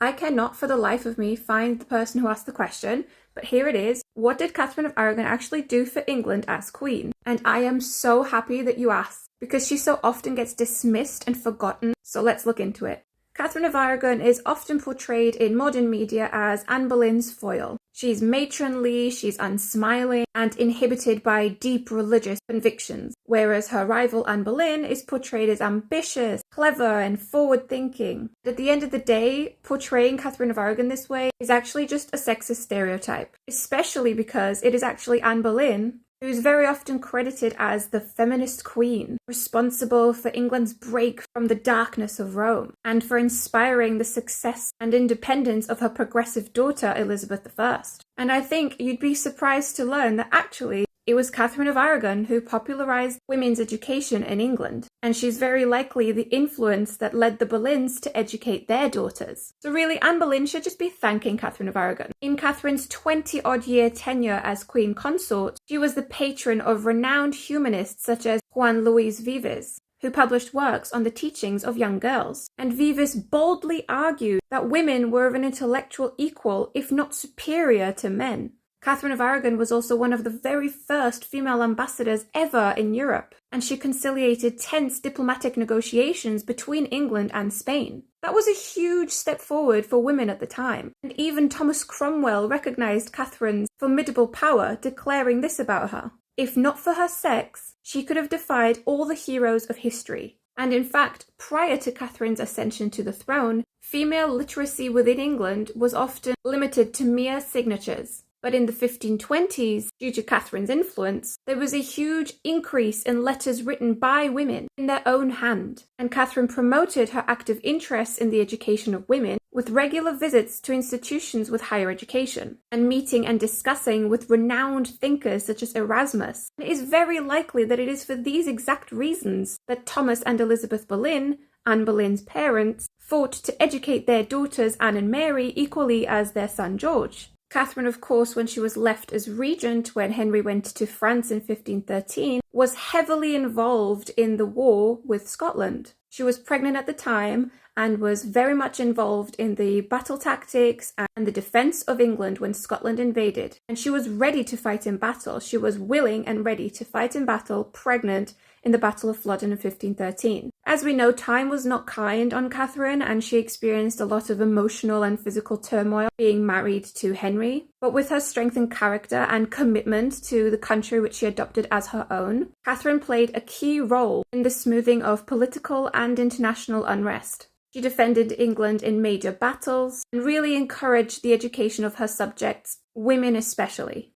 I cannot for the life of me find the person who asked the question, but here it is. What did Catherine of Aragon actually do for England as queen? And I am so happy that you asked, because she so often gets dismissed and forgotten, so let's look into it. Catherine of Aragon is often portrayed in modern media as Anne Boleyn's foil. She's matronly, she's unsmiling, and inhibited by deep religious convictions, whereas her rival Anne Boleyn is portrayed as ambitious, clever, and forward-thinking. At the end of the day, portraying Catherine of Aragon this way is actually just a sexist stereotype, especially because it is actually Anne Boleyn who's very often credited as the feminist queen, responsible for England's break from the darkness of Rome, and for inspiring the success and independence of her progressive daughter, Elizabeth I. And I think you'd be surprised to learn that actually it was Catherine of Aragon who popularized women's education in England, and she's very likely the influence that led the Boleyns to educate their daughters. So really, Anne Boleyn should just be thanking Catherine of Aragon. In Catherine's 20-odd-year tenure as queen consort, she was the patron of renowned humanists such as Juan Luis Vives, who published works on the teachings of young girls. And Vives boldly argued that women were of an intellectual equal, if not superior, to men. Catherine of Aragon was also one of the very first female ambassadors ever in Europe, and she conciliated tense diplomatic negotiations between England and Spain. That was a huge step forward for women at the time, and even Thomas Cromwell recognized Catherine's formidable power, declaring this about her: "If not for her sex, she could have defied all the heroes of history." And in fact, prior to Catherine's ascension to the throne, female literacy within England was often limited to mere signatures. But in the 1520s, due to Catherine's influence, there was a huge increase in letters written by women in their own hand, and Catherine promoted her active interest in the education of women with regular visits to institutions with higher education, and meeting and discussing with renowned thinkers such as Erasmus. And it is very likely that it is for these exact reasons that Thomas and Elizabeth Boleyn, Anne Boleyn's parents, fought to educate their daughters Anne and Mary equally as their son George. Catherine, of course, when she was left as regent when Henry went to France in 1513, was heavily involved in the war with Scotland. She was pregnant at the time and was very much involved in the battle tactics and the defence of England when Scotland invaded. And she was ready to fight in battle. She was willing and ready to fight in battle, pregnant, in the Battle of Flodden in 1513. As we know, time was not kind on Catherine, and she experienced a lot of emotional and physical turmoil being married to Henry. But with her strength and character and commitment to the country which she adopted as her own, Catherine played a key role in the smoothing of political and international unrest. She defended England in major battles and really encouraged the education of her subjects, women especially.